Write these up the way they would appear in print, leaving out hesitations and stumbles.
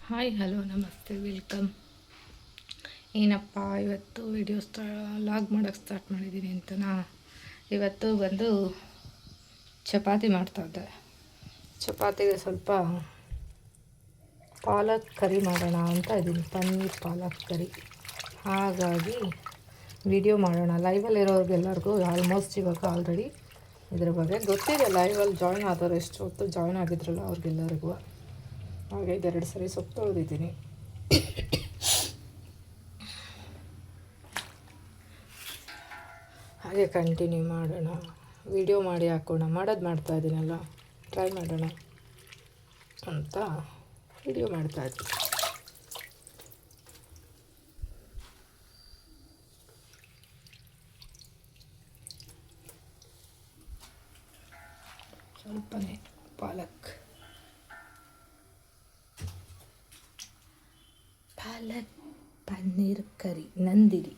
Hi hello ನಮಸ್ತೆ welcome. ಏನಪ್ಪ ಇವತ್ತು ವಿಡಿಯೋ ಲಾಗ್ ಮಾಡೋಕ್ಕೆ ಸ್ಟಾರ್ಟ್ ಮಾಡಿದ್ದೀನಿ ಅಂತನಾ. ಇವತ್ತು ಬಂದು ಚಪಾತಿ ಮಾಡ್ತಾಯಿದ್ದೆ. ಚಪಾತಿಗೆ ಸ್ವಲ್ಪ ಪಾಲಕ್ ಕರಿ ಮಾಡೋಣ ಅಂತ ಇದ್ದೀನಿ, ಪನ್ನೀರ್ ಪಾಲಕ್ ಕರಿ. ಹಾಗಾಗಿ ವಿಡಿಯೋ ಮಾಡೋಣ. ಲೈವಲ್ಲಿರೋರಿಗೆಲ್ಲರಿಗೂ ಆಲ್ಮೋಸ್ಟ್ ಇವಾಗ ಆಲ್ರೆಡಿ ಇದ್ರ ಬಗ್ಗೆ ಗೊತ್ತಿದೆ. ಲೈವಲ್ಲಿ ಜಾಯ್ನ್ ಆದವರು ಎಷ್ಟು ಹೊತ್ತು ಜಾಯ್ನ್ ಆಗಿದ್ರಲ್ಲ ಅವ್ರಿಗೆಲ್ಲರಿಗೂ. ಹಾಗೆ ಇದೆರಡು ಸರಿ ಸೊಪ್ಪು ತೊಳೆದಿದ್ದೀನಿ. ಹಾಗೆ ಕಂಟಿನ್ಯೂ ಮಾಡೋಣ, ವಿಡಿಯೋ ಮಾಡಿ ಹಾಕೋಣ. ಮಾಡ್ತಾಯಿದ್ದೀನಲ್ಲ, ಟ್ರೈ ಮಾಡೋಣ ಅಂತ ವಿಡಿಯೋ ಮಾಡ್ತಾಯಿದ್ದೀನಿ. ಸ್ವಲ್ಪನೇ ಪಾಲಕ್ ಪನ್ನೀರ್ ಕರಿ ನಂದಿರಿ.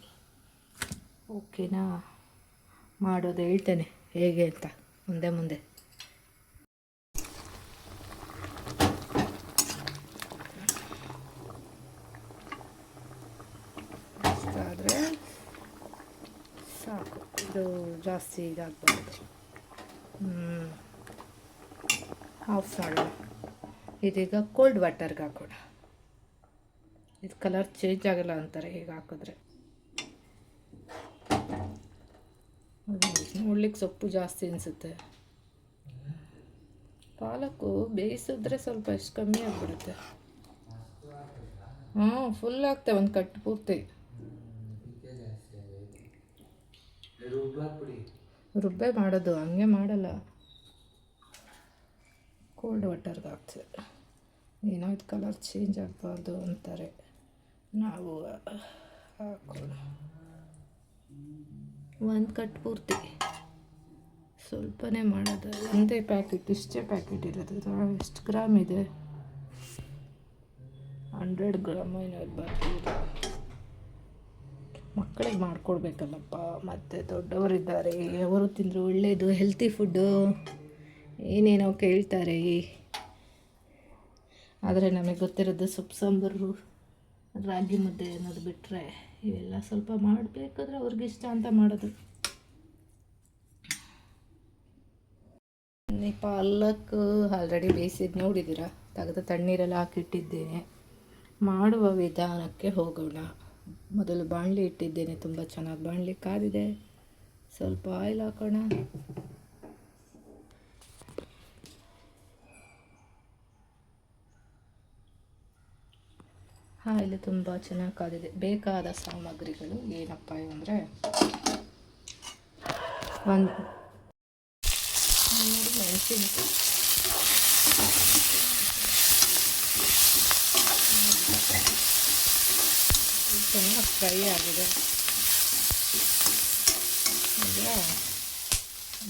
ಓಕೆನಾ? ಮಾಡೋದು ಹೇಳ್ತೇನೆ ಹೇಗೆ ಅಂತ ಮುಂದೆ. ಇಷ್ಟಾದರೆ ಸಾಕು, ಇದು ಜಾಸ್ತಿ ಇದಾಗಬಾರ್ದು. ಆಫ್ ಮಾಡೋಣ. ಇದೀಗ ಕೋಲ್ಡ್ ವಾಟರ್ಗೆ ಹಾಕೋಣ. ಇದು ಕಲರ್ ಚೇಂಜ್ ಆಗಲ್ಲ ಅಂತಾರೆ ಹೀಗೆ ಹಾಕಿದ್ರೆ. ನೋಡ್ಲಿಕ್ಕೆ ಸೊಪ್ಪು ಜಾಸ್ತಿ ಅನಿಸುತ್ತೆ. ಪಾಲಕ್ಕು ಬೇಯಿಸಿದ್ರೆ ಸ್ವಲ್ಪ ಎಷ್ಟು ಕಮ್ಮಿ ಆಗಿಬಿಡುತ್ತೆ. ಫುಲ್ ಆಗ್ತವೆ, ಒಂದು ಕಟ್ಟು ಪೂರ್ತಿ. ರುಬ್ಬೆ ಮಾಡೋದು, ಹಂಗೆ ಮಾಡಲ್ಲ. ಕೋಲ್ಡ್ ವಾಟರ್ಗೆ ಹಾಕ್ತದೆ. ಏನೋ ಇದು ಕಲರ್ ಚೇಂಜ್ ಆಗಬಾರ್ದು ಅಂತಾರೆ. ನಾವು ಹಾಕೋಣ ಒಂದು ಕಟ್ ಪೂರ್ತಿ. ಸ್ವಲ್ಪನೇ ಮಾಡೋದು, ಒಂದೇ ಪ್ಯಾಕೆಟ್, ಇಷ್ಟೇ ಪ್ಯಾಕೆಟ್ ಇರೋದು. ಎಷ್ಟು ಗ್ರಾಮ್ ಇದೆ? 100 ಗ್ರಾಮ್ ಏನಾದ್ರು ಬರ್ಬೋದು. ಮಕ್ಕಳಿಗೆ ಮಾಡಿಕೊಡ್ಬೇಕಲ್ಲಪ್ಪ, ಮತ್ತು ದೊಡ್ಡವರಿದ್ದಾರೆ, ಅವರು ತಿಂದರೆ ಒಳ್ಳೆಯದು, ಹೆಲ್ತಿ ಫುಡ್ಡು ಏನೇನೋ ಕೇಳ್ತಾರೆ. ಆದರೆ ನಮಗೆ ಗೊತ್ತಿರೋದು ಸೊಪ್ಪು ಸಾಂಬಾರು, ರಾಗಿ ಮುದ್ದೆ ಅನ್ನೋದು ಬಿಟ್ಟರೆ ಇವೆಲ್ಲ ಸ್ವಲ್ಪ ಮಾಡಬೇಕಾದ್ರೆ ಅವ್ರಿಗಿಷ್ಟ ಅಂತ ಮಾಡೋದು. ಪಾಲಕ್ ಆಲ್ರೆಡಿ ಬೇಯಿಸಿದ್ದು ನೋಡಿದ್ದೀರಾ. ತೆಗೆದು ತಣ್ಣೀರೆಲ್ಲ ಹಾಕಿಟ್ಟಿದ್ದೇನೆ. ಮಾಡುವ ವಿಧಾನಕ್ಕೆ ಹೋಗೋಣ. ಮೊದಲು ಬಾಣಲಿ ಇಟ್ಟಿದ್ದೇನೆ, ತುಂಬ ಚೆನ್ನಾಗಿ ಬಾಣಲಿ ಕಾದಿದೆ. ಸ್ವಲ್ಪ ಆಯಿಲ್ ಹಾಕೋಣ. ಆಯಿಲ್ ತುಂಬ ಚೆನ್ನಾಗಿ ಕಾದಿದೆ. ಬೇಕಾದ ಸಾಮಗ್ರಿಗಳು ಏನಪ್ಪ ಅಂದರೆ, ಒಂದು 3 ಮೆಣಸಿನಕಾಯಿ, ಚೆನ್ನಾಗಿ ಫ್ರೈ ಆಗಿದೆ. ಈಗ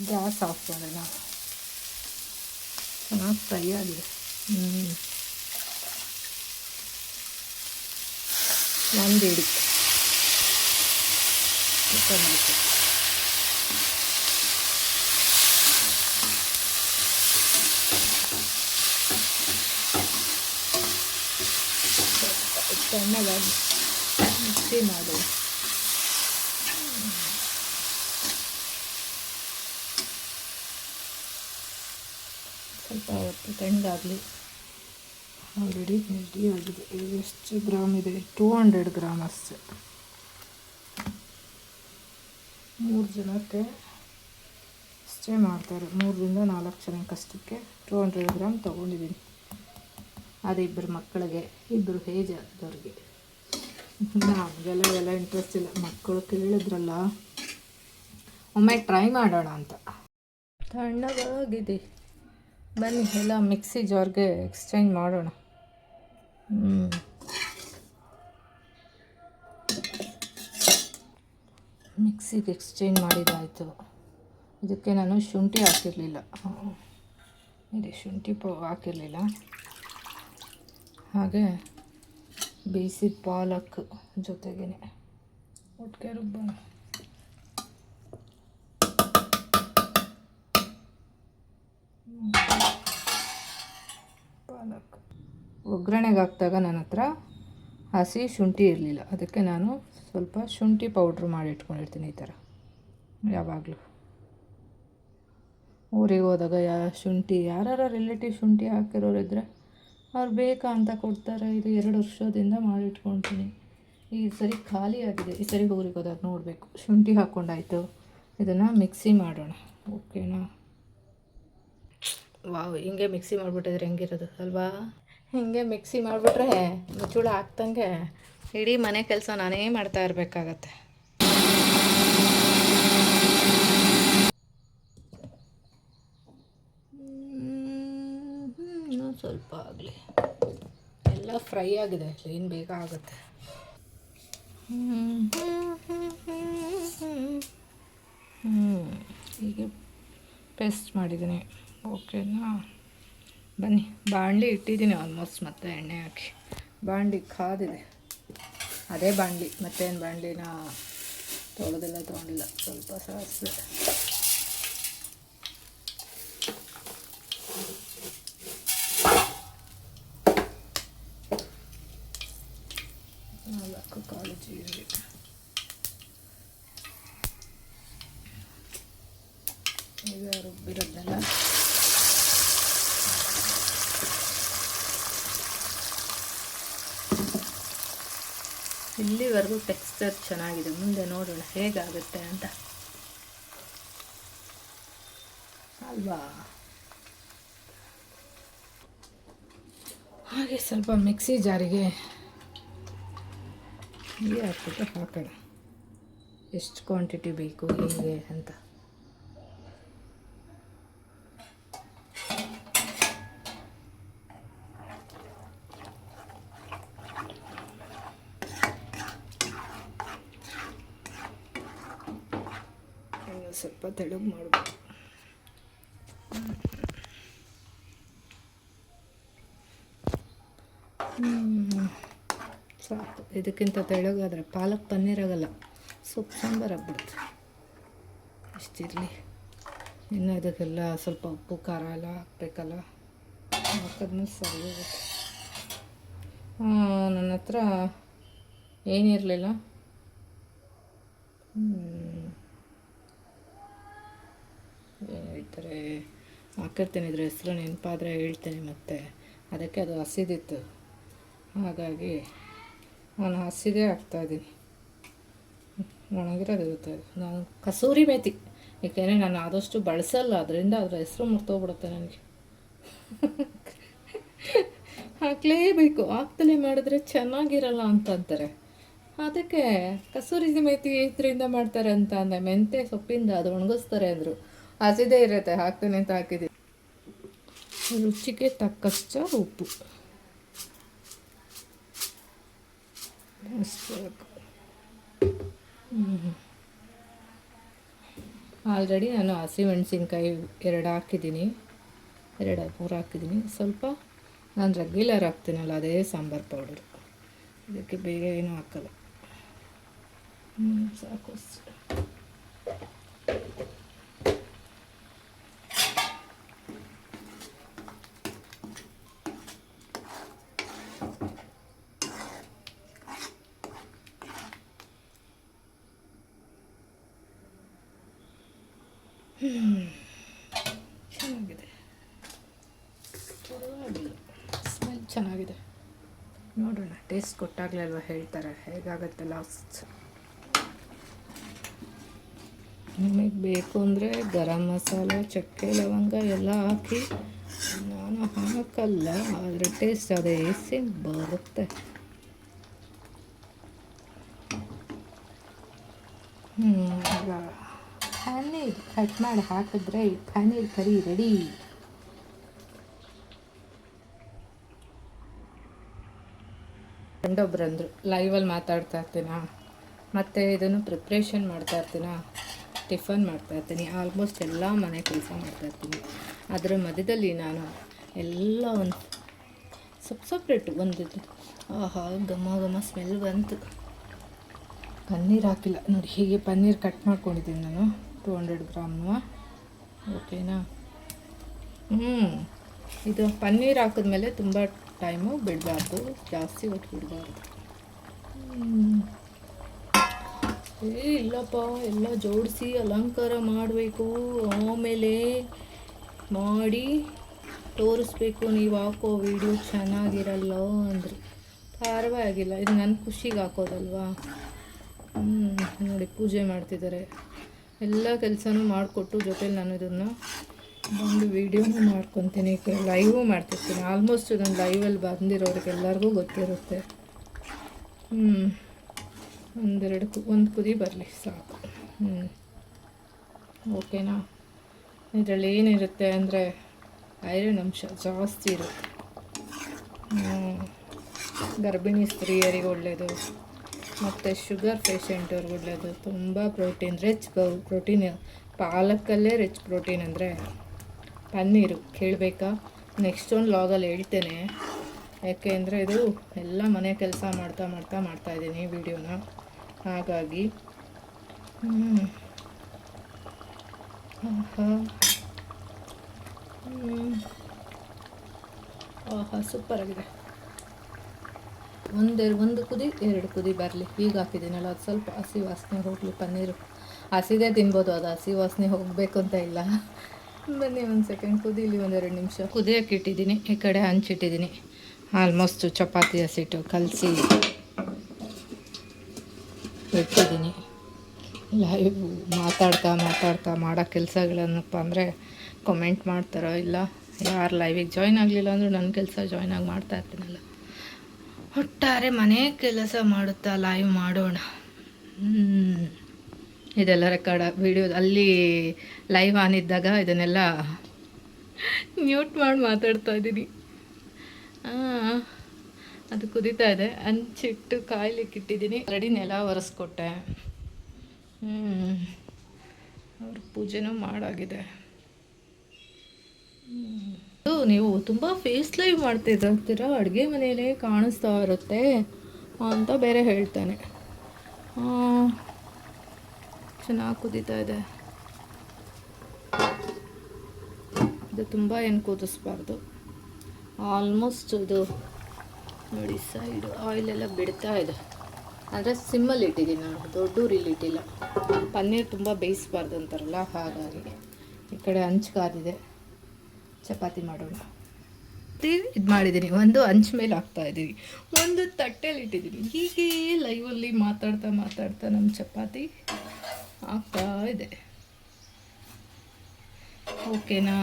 ಗ್ಯಾಸ್ ಆಫ್ ಮಾಡೋಣ. ಚೆನ್ನಾಗಿ ಫ್ರೈ ಆಗಿದೆ. ಒಂದು ಇಡಿ ಟೊಮೆಟೊ, ಚೆನ್ನಾಗಿ ಮಿಕ್ಸಿ ಮಾಡು. ಸ್ವಲ್ಪ ಹೊತ್ತು ತಣ್ಣಗಾಗಲಿ. ಆಲ್ರೆಡಿ ರೆಡಿಯಾಗಿದೆ. ಎಷ್ಟು ಗ್ರಾಮ್ ಇದೆ? 200 ಗ್ರಾಮ್ ಅಷ್ಟೇ. 3 ಜನಕ್ಕೆ ಅಷ್ಟೇ ಮಾಡ್ತಾರೆ. 3ರಿಂದ 4 ಜನಕ್ಕಷ್ಟಕ್ಕೆ 200 ಗ್ರಾಮ್ ತೊಗೊಂಡಿದ್ದೀನಿ. ಅದು 2 ಮಕ್ಕಳಿಗೆ, 2 ಏಜ್ ಆದವ್ರಿಗೆ. ನಮಗೆಲ್ಲ ಇಂಟ್ರೆಸ್ಟ್ ಇಲ್ಲ. ಮಕ್ಕಳು ಕೇಳಿದ್ರಲ್ಲ, ಒಮ್ಮೆ ಟ್ರೈ ಮಾಡೋಣ ಅಂತ. ತಣ್ಣಗಾಗಿದೆ. ಬನ್ನಿ ಎಲ್ಲ ಮಿಕ್ಸಿ ಜಾರ್ಗೆ ಎಕ್ಸ್ಚೇಂಜ್ ಮಾಡೋಣ. ಮಿಕ್ಸಿಗೆ ಎಕ್ಸ್ಚೇಂಜ್ ಮಾಡಿದ್ದಾಯಿತು. ಇದಕ್ಕೆ ನಾನು ಶುಂಠಿ ಹಾಕಿರಲಿಲ್ಲ. ಇದೆ ಶುಂಠಿ ಹಾಕಿರಲಿಲ್ಲ. ಹಾಗೆ ಬೇಯಿಸಿದ ಪಾಲಕ್ ಜೊತೆಗೇ ಒಟ್ಟಿಗೆ ರುಬ್ಬೋಣ. ಪಾಲಕ್ ಒಗ್ಗರಣೆಗೆ ಹಾಕಿದಾಗ ನನ್ನ ಹತ್ರ ಹಸಿ ಶುಂಠಿ ಇರಲಿಲ್ಲ, ಅದಕ್ಕೆ ನಾನು ಸ್ವಲ್ಪ ಶುಂಠಿ ಪೌಡ್ರ್ ಮಾಡಿ ಇಟ್ಕೊಂಡಿರ್ತೀನಿ. ಈ ಥರ ಯಾವಾಗಲೂ ಊರಿಗೆ ಹೋದಾಗ ಶುಂಠಿ ಯಾರು ರಿಲೇಟಿವ್ ಶುಂಠಿ ಹಾಕಿರೋರಿದ್ದರೆ ಅವ್ರು ಬೇಕಾ ಅಂತ ಕೊಡ್ತಾರೆ. ಇದು 2 ವರ್ಷದಿಂದ ಮಾಡಿಟ್ಕೊಳ್ತೀನಿ. ಈ ಸರಿ ಖಾಲಿ ಆಗಿದೆ. ಈ ಸರಿ ಊರಿಗೆ ಹೋದಾಗ ನೋಡಬೇಕು. ಶುಂಠಿ ಹಾಕ್ಕೊಂಡಾಯ್ತು. ಇದನ್ನು ಮಿಕ್ಸಿ ಮಾಡೋಣ, ಓಕೆನಾ? ವಾವ್, ಹಿಂಗೆ ಮಿಕ್ಸಿ ಮಾಡಿಬಿಟ್ಟಿದ್ರೆ ಹೆಂಗಿರೋದು ಅಲ್ವಾ? ಹಿಂಗೆ ಮಿಕ್ಸಿ ಮಾಡಿಬಿಟ್ರೆ ಮುಚ್ಚುಳ ಹಾಕ್ದಂಗೆ ಇಡೀ ಮನೆ ಕೆಲಸ ನಾನೇ ಮಾಡ್ತಾ ಇರಬೇಕಾಗತ್ತೆ. ಇನ್ನೂ ಸ್ವಲ್ಪ ಆಗಲಿ. ಎಲ್ಲ ಫ್ರೈ ಆಗಿದೆ, ಏನು ಬೇಗ ಆಗುತ್ತೆ. ಹೀಗೆ ಪೇಸ್ಟ್ ಮಾಡಿದ್ದೀನಿ, ಓಕೆನಾ? ಬನ್ನಿ, ಬಾಣಲಿ ಇಟ್ಟಿದ್ದೀನಿ ಆಲ್ಮೋಸ್ಟ್. ಮತ್ತೆ ಎಣ್ಣೆ ಹಾಕಿ ಬಾಣಲಿ ಕಾದಿದೆ. ಅದೇ ಬಾಣಲಿ, ಮತ್ತೇನು ಬಾಣಲಿನ ತೊಗೊಂಡಿಲ್ಲ. ಸ್ವಲ್ಪ ಸಾಸಿವೆ, ಕಾಲು ಜೀರಿಗೆ, ಈಗ ರುಬ್ಬಿರೋದನ್ನೆಲ್ಲ ಇಲ್ಲಿವರೆಗೂ ಟೆಕ್ಸ್ಚರ್ ಚೆನ್ನಾಗಿದೆ. ಮುಂದೆ ನೋಡೋಣ ಹೇಗಾಗುತ್ತೆ ಅಂತ ಅಲ್ವಾ? ಹಾಗೆ ಸ್ವಲ್ಪ ಮಿಕ್ಸಿ ಜಾರಿಗೆ ಹೀಗೆ ಹಾಕ್ಬಿಟ್ಟು ಹಾಕೋಣ, ಎಷ್ಟು ಕ್ವಾಂಟಿಟಿ ಬೇಕು ಹೇಗೆ ಅಂತ. ಸ್ವಲ್ಪ ತೆಳುಗೆ ಮಾಡಬೇಕು. ಸಾಕು. ಇದಕ್ಕಿಂತ ತೆಳುಗಾದರೆ ಪಾಲಕ್ ಪನ್ನೀರ್ ಆಗಲ್ಲ, ಸೊಪ್ಪು ಸಾಂಬಾರು ಆಗ್ಬಿಡುತ್ತೆ. ಇಷ್ಟಿರಲಿ. ಇನ್ನು ಇದಕ್ಕೆಲ್ಲ ಸ್ವಲ್ಪ ಉಪ್ಪು ಖಾರ ಎಲ್ಲ ಹಾಕ್ಬೇಕಲ್ಲ, ಹಾಕಿದ್ಮೇಲೆ ಸರಿ ಹೋಗುತ್ತೆ. ನನ್ನ ಹತ್ರ ಏನಿರಲಿಲ್ಲ, ಏನು ಹೇಳ್ತಾರೆ ಹಾಕಿರ್ತೀನಿ, ಇದ್ರ ಹೆಸರು ನೆನಪಾದರೆ ಹೇಳ್ತೇನೆ ಮತ್ತೆ. ಅದಕ್ಕೆ ಅದು ಹಸಿದಿತ್ತು, ಹಾಗಾಗಿ ನಾನು ಹಸಿದೇ ಹಾಕ್ತಾಯಿದ್ದೀನಿ. ಒಣಗಿರೋದು ಇರುತ್ತೆ. ನಾನು ಕಸೂರಿ ಮೇಥಿ, ಏಕೆಂದರೆ ನಾನು ಆದಷ್ಟು ಬಳಸಲ್ಲ, ಅದರಿಂದ ಅದರ ಹೆಸರು ಮರ್ತೋಗ್ಬಿಡುತ್ತೆ ನನಗೆ. ಹಾಕಲೇಬೇಕು, ಹಾಕ್ತಲೇ ಮಾಡಿದ್ರೆ ಚೆನ್ನಾಗಿರಲ್ಲ ಅಂತಂತಾರೆ. ಅದಕ್ಕೆ ಕಸೂರಿ ಮೇಥಿ ಇದರಿಂದ ಮಾಡ್ತಾರೆ ಅಂತ ಅಂದೆ. ಮೆಂತ್ಯ ಸೊಪ್ಪಿಂದ ಅದು ಒಣಗಿಸ್ತಾರೆ ಅಂದರು. ಹಸಿದೇ ಇರುತ್ತೆ, ಹಾಕ್ತೇನೆ ಅಂತ ಹಾಕಿದ್ದೀನಿ. ರುಚಿಗೆ ತಕ್ಕಷ್ಟು ಉಪ್ಪು ಆಲ್ರೆಡಿ ನಾನು ಹಸಿಮೆಣಸಿನ್ಕಾಯಿ 2 ಹಾಕಿದ್ದೀನಿ, 2-3 ಹಾಕಿದ್ದೀನಿ. ಸ್ವಲ್ಪ ನಾನು ರೆಗ್ಯುಲರ್ ಹಾಕ್ತೀನಲ್ಲ, ಅದೇ ಸಾಂಬಾರು ಪೌಡರು. ಇದಕ್ಕೆ ಬೇಗ ಏನೂ ಹಾಕಲ್ಲ. ಸಾಕು. ಚೆನ್ನಾಗಿದೆ, ಸ್ಮೆಲ್ ಚೆನ್ನಾಗಿದೆ. ನೋಡೋಣ, ಟೇಸ್ಟ್ ಕೊಟ್ಟಾಗಲೇ ಅಲ್ವಾ ಹೇಳ್ತಾರೆ ಹೇಗಾಗುತ್ತೆ ಲಾಸ್ಟ್. ನಿಮಗೆ ಬೇಕು ಅಂದರೆ ಗರಂ ಮಸಾಲ, ಚಕ್ಕೆ, ಲವಂಗ ಎಲ್ಲ ಹಾಕಿ. ನಾನು ಹಾಕಲ್ಲ, ಆದರೆ ಟೇಸ್ಟ್ ಅದೇ ಸೇಮ್ ಬರುತ್ತೆ. ಪನ್ನೀರ್ ಕಟ್ ಮಾಡಿ ಹಾಕಿದ್ರೆ ಪನ್ನೀರ್ ಕರಿ ರೆಡಿ. ಫ್ರೆಂಡೊಬ್ರು ಅಂದರು, ಲೈವಲ್ಲಿ ಮಾತಾಡ್ತಾ ಇರ್ತೀನ, ಮತ್ತು ಇದನ್ನು ಪ್ರಿಪ್ರೇಷನ್ ಮಾಡ್ತಾ ಇರ್ತೀನ, ಟಿಫನ್ ಮಾಡ್ತಾಯಿರ್ತೀನಿ, ಆಲ್ಮೋಸ್ಟ್ ಎಲ್ಲ ಮನೆ ಕೆಲಸ ಮಾಡ್ತಾಯಿರ್ತೀನಿ. ಅದರ ಮಧ್ಯದಲ್ಲಿ ನಾನು ಎಲ್ಲ ಒಂದು ಸಪ್ರೇಟು ಒಂದಿದ್ದು ಆಹಾ ಘಮ ಸ್ಮೆಲ್ ಬಂತು. ಪನ್ನೀರ್ ಹಾಕಿಲ್ಲ ನೋಡಿ, ಹೀಗೆ ಪನ್ನೀರ್ ಕಟ್ ಮಾಡ್ಕೊಂಡಿದ್ದೀನಿ ನಾನು 200 ಗ್ರಾಮ್ನು, ಓಕೆನಾ? ಇದು ಪನ್ನೀರ್ ಹಾಕಿದ್ಮೇಲೆ ತುಂಬ ಟೈಮು ಬಿಡಬಾರ್ದು, ಜಾಸ್ತಿ ಹೊತ್ತು ಬಿಡಬಾರ್ದು. ಇಲ್ಲಪ್ಪ, ಎಲ್ಲ ಜೋಡಿಸಿ ಅಲಂಕಾರ ಮಾಡಬೇಕು, ಆಮೇಲೆ ಮಾಡಿ ತೋರಿಸ್ಬೇಕು, ನೀವು ಹಾಕೋ ವಿಡಿಯೋ ಚೆನ್ನಾಗಿರಲ್ಲ ಅಂದರು. ಪರವಾಗಿಲ್ಲ, ಇದು ನನ್ನ ಖುಷಿಗೆ ಹಾಕೋದಲ್ವಾ. ನೋಡಿ ಪೂಜೆ ಮಾಡ್ತಿದ್ದಾರೆ, ಎಲ್ಲ ಕೆಲಸನೂ ಮಾಡಿಕೊಟ್ಟು ಜೊತೆಲಿ ನಾನು ಇದನ್ನು ಒಂದು ವೀಡಿಯೋನೂ ಮಾಡ್ಕೊತೀನಿ, ಲೈವು ಮಾಡ್ತಿರ್ತೀನಿ. ಆಲ್ಮೋಸ್ಟ್ ನಾನು ಲೈವಲ್ಲಿ ಬಂದಿರೋರಿಗೆ ಎಲ್ಲರಿಗೂ ಗೊತ್ತಿರುತ್ತೆ. ಒಂದು ಕುದಿ ಬರಲಿ ಸಾಕು. ಓಕೆನಾ. ಇದರಲ್ಲಿ ಏನಿರುತ್ತೆ ಅಂದರೆ ಐರನ್ ಅಂಶ ಜಾಸ್ತಿ ಇರುತ್ತೆ. ಗರ್ಭಿಣಿ ಸ್ತ್ರೀಯರಿಗೆ ಒಳ್ಳೆಯದು, ಮತ್ತು ಶುಗರ್ ಪೇಷೆಂಟವ್ರಿಗೆ ಒಳ್ಳೆಯದು. ತುಂಬ ಪ್ರೋಟೀನ್, ರಿಚ್ ಪ್ರೋಟೀನ್. ಪಾಲಕಲ್ಲೇ ರಿಚ್ ಪ್ರೋಟೀನ್ ಅಂದರೆ ಪನ್ನೀರು. ಕೇಳಬೇಕಾ? ನೆಕ್ಸ್ಟ್ ಒಂದು ಲಾಗಲ್ಲಿ ಹೇಳ್ತೇನೆ. ಯಾಕೆ ಅಂದರೆ ಇದು ಎಲ್ಲ ಮನೆ ಕೆಲಸ ಮಾಡ್ತಾಯಿದ್ದೀನಿ ವಿಡಿಯೋನ, ಹಾಗಾಗಿ ಆಹಾ ಸೂಪರಾಗಿದೆ. ಒಂದು ಕುದಿ 2 ಕುದಿ ಬರಲಿ. ಈಗ ಹಾಕಿದ್ದೀನಲ್ಲ, ಅದು ಸ್ವಲ್ಪ ಹಸಿ ವಾಸನೆ ಹೋಗಲಿ. ಪನ್ನೀರು ಹಸಿದೇ ತಿನ್ಬೋದು, ಅದು ಹಸಿ ವಾಸನೆ ಹೋಗಬೇಕು ಅಂತ ಇಲ್ಲ. ಬನ್ನಿ ಒಂದು ಸೆಕೆಂಡ್ ಕುದೀಲಿ, 1-2 ನಿಮಿಷ ಕುದಿಯೋಕೆ ಇಟ್ಟಿದ್ದೀನಿ. ಈ ಕಡೆ ಹಂಚಿಟ್ಟಿದ್ದೀನಿ. ಆಲ್ಮೋಸ್ಟು ಚಪಾತಿ ಹಸಿಟ್ಟು ಕಲಸಿ ಇಟ್ಟಿದ್ದೀನಿ. ಲೈವ್ ಮಾತಾಡ್ತಾ ಮಾಡೋ ಕೆಲಸಗಳನ್ನಪ್ಪ ಅಂದರೆ ಕಮೆಂಟ್ ಮಾಡ್ತಾರೋ ಇಲ್ಲ. ಯಾರು ಲೈವಿಗೆ ಜಾಯ್ನ್ ಆಗಲಿಲ್ಲ ಅಂದರೂ ನನ್ನ ಕೆಲಸ ಜಾಯ್ನ್ ಆಗಿ ಮಾಡ್ತಾ ಇರ್ತೀನಲ್ಲ. ಒಟ್ಟಾರೆ ಮನೆ ಕೆಲಸ ಮಾಡುತ್ತಾ ಲೈವ್ ಮಾಡೋಣ. ಇದೆಲ್ಲ ರೆಕಾರ್ಡ್ ವಿಡಿಯೋ ಅಲ್ಲಿ ಲೈವ್ ಆನ್ ಇದ್ದಾಗ ಇದನ್ನೆಲ್ಲ ಮ್ಯೂಟ್ ಮಾಡಿ ಮಾತಾಡ್ತಾ ಇದ್ದೀನಿ. ಅದು ಕುದೀತಾ ಇದೆ. ಹಂಚಿಟ್ಟು ಕಾಯ್ಲಿಕ್ಕೆ ಇಟ್ಟಿದ್ದೀನಿ. ಆಲ್ರೆಡಿ ನೆಲ ಒರೆಸ್ಕೊಟ್ಟೆ. ಅವ್ರ ಪೂಜೆನೂ ಮಾಡಾಗಿದೆ. ನೀವು ತುಂಬ ಫೇಸ್ ಲೈವ್ ಮಾಡ್ತಿರ್ತೀರ, ಅಡುಗೆ ಮನೆಯಲ್ಲೇ ಕಾಣಿಸ್ತಾ ಇರುತ್ತೆ ಅಂತ ಬೇರೆ ಹೇಳ್ತಾನೆ. ಚೆನ್ನಾಗಿ ಕುದೀತಾ ಇದೆ. ಇದು ತುಂಬ ಏನು ಕುದಿಸ್ಬಾರ್ದು. ಆಲ್ಮೋಸ್ಟ್ ಇದು ನೋಡಿ ಸೈಡು ಆಯಿಲೆಲ್ಲ ಬಿಡ್ತಾ ಇದೆ. ಅಂದರೆ ಸಿಮ್ಮಲ್ಲಿ ಇಟ್ಟಿದ್ದೀನಿ ನಾನು, ದೊಡ್ಡ ಉರಿಲಿ ಇಟ್ಟಿಲ್ಲ. ಪನ್ನೀರ್ ತುಂಬ ಬೇಯಿಸಬಾರ್ದು ಅಂತಾರಲ್ಲ, ಹಾಗಾಗಿ. ಈ ಕಡೆ ಹಂಚು ಕಾದಿದೆ, ಚಪಾತಿ ಮಾಡೋಣ. ಇದು ಮಾಡಿದ್ದೀನಿ, ಒಂದು ಹಂಚು ಮೇಲೆ ಹಾಕ್ತಾಯಿದ್ದೀನಿ, ಒಂದು ತಟ್ಟೆಯಲ್ಲಿ ಇಟ್ಟಿದ್ದೀನಿ. ಹೀಗೆ ಲೈವಲ್ಲಿ ಮಾತಾಡ್ತಾ ನಮ್ಮ ಚಪಾತಿ ಆಗ್ತಾ ಇದೆ. ಓಕೆನಾ.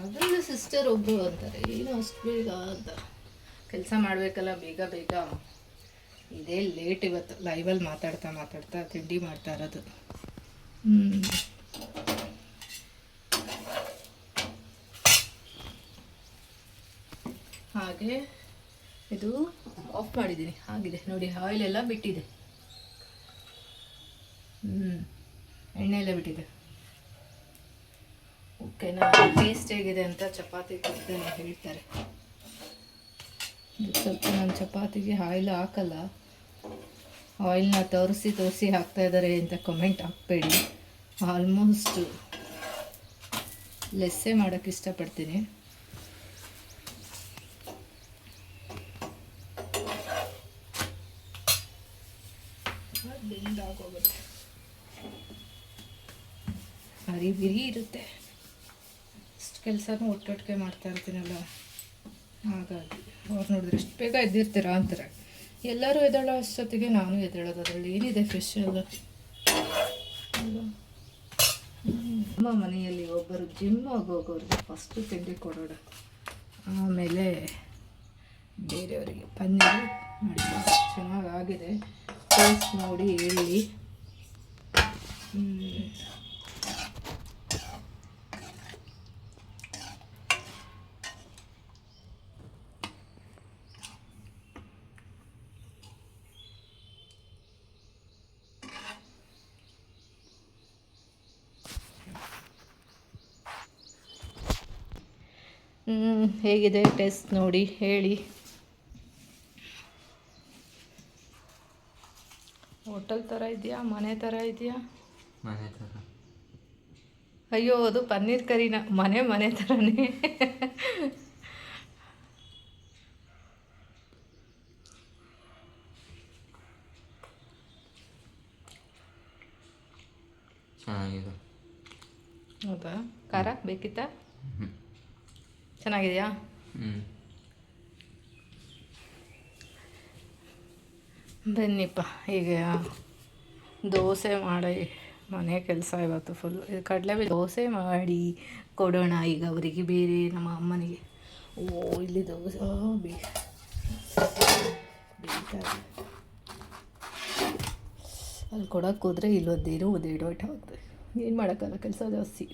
ಅದರಲ್ಲಿ ಸಿಸ್ಟರ್ ಒಬ್ಬರು ಅಂತಾರೆ, ಏನು ಅಷ್ಟು ಬೇಗ ಅಂತ. ಕೆಲಸ ಮಾಡಬೇಕಲ್ಲ ಬೇಗ. ಇದೇ ಲೇಟ್ ಇವತ್ತು ಲೈವಲ್ಲಿ ಮಾತಾಡ್ತಾ ತಿಂಡಿ ಮಾಡ್ತಾ ಇರೋದು. ಹಾಗೆ ಇದು ಆಫ್ ಮಾಡಿದ್ದೀನಿ. ಆಗಿದೆ ನೋಡಿ, ಆಯಿಲೆಲ್ಲ ಬಿಟ್ಟಿದೆ. ಎಣ್ಣೆ ಎಲ್ಲ ಬಿಟ್ಟಿದೆ. ಓಕೆನಾ. ಟೇಸ್ಟ್ ಹೇಗಿದೆ ಅಂತ ಚಪಾತಿ ಕೊಡ್ತೇನೆ ಹೇಳ್ತಾರೆ. ಸ್ವಲ್ಪ ನಾನು ಚಪಾತಿಗೆ ಆಯಿಲ್ ಹಾಕಲ್ಲ, ಆಯಿಲ್ನ ತೋರಿಸಿ ಹಾಕ್ತಾ ಇದ್ದಾರೆ ಅಂತ ಕಮೆಂಟ್ ಹಾಕಬೇಡಿ. ಆಲ್ಮೋಸ್ಟ್ ಲೆಸ್ಸೇ ಮಾಡೋಕ್ಕೆ ಇಷ್ಟಪಡ್ತೀನಿ. ಬೆಂದಾಗೋಗುತ್ತೆ, ಬಿರಿ ಇರುತ್ತೆ. ಇಷ್ಟು ಕೆಲಸನೂ ಒಟ್ಟೊಟ್ಟಿಗೆ ಮಾಡ್ತಾ ಇರ್ತೀನಲ್ಲ, ಹಾಗಾಗಿ ಅವ್ರು ನೋಡಿದ್ರೆ ಇಷ್ಟು ಬೇಗ ಎದ್ದಿರ್ತೀರಾ ಅಂತಾರೆ. ಎಲ್ಲರೂ ಎದ್ದೇಳೋ ಅಷ್ಟೊತ್ತಿಗೆ ನಾನು ಎದ್ದೇಳೋದು. ಅದರಲ್ಲಿ ಏನಿದೆ ಸ್ಪೆಷಲ್ ಅಲ್ವಾ. ನಮ್ಮ ಮನೆಯಲ್ಲಿ ಒಬ್ಬರು ಜಿಮ್ ಹೋಗೋರಿಗೆ ಫಸ್ಟು ತಿಂಡಿ ಕೊಡೋಣ, ಆಮೇಲೆ ಬೇರೆಯವರಿಗೆ. ಪನ್ನೀರು ನೋಡಿ ಚೆನ್ನಾಗಾಗಿದೆ, ಟೇಸ್ಟ್ ನೋಡಿ ಹೇಳಿ. ಹೇಗಿದೆ ಟೇಸ್ಟ್ ನೋಡಿ ಹೇಳಿ. ಹೋಟೆಲ್ ಥರ ಇದೆಯಾ, ಮನೆ ಥರ ಇದೆಯಾ? ಮನೆ ಥರ. ಅಯ್ಯೋ ಅದು ಪನ್ನೀರ್ ಕರಿನ ಮನೆ ಮನೆ ಥರನೇ. ಚೆನ್ನಾಗಿದೆ. ಹೌದಾ? ಖಾರ ಬೇಕಿತ್ತಾ? ಚೆನ್ನಾಗಿದೆಯಾ? ಬನ್ನಿಪ್ಪ ಈಗ ದೋಸೆ ಮಾಡಿ ಮನೆ ಕೆಲಸ ಇವತ್ತು ಫುಲ್ಲು. ಇದು ಕಡಲೆಬೇಳೆ ದೋಸೆ ಮಾಡಿ ಕೊಡೋಣ ಈಗ ಅವರಿಗೆ, ಬೇರೆ ನಮ್ಮ ಅಮ್ಮನಿಗೆ. ಓ ಇಲ್ಲಿ ದೋಸೆ ಅಲ್ಲಿ ಕೊಡೋಕೆ ಹೋದರೆ ಇಲ್ಲೊಂದೇನು ಒಂದು ಎಡವಟ್ಟು ಆಗ್ತದೆ. ಏನು ಮಾಡೋಕ್ಕಲ್ಲ, ಕೆಲಸ ಜಾಸ್ತಿ.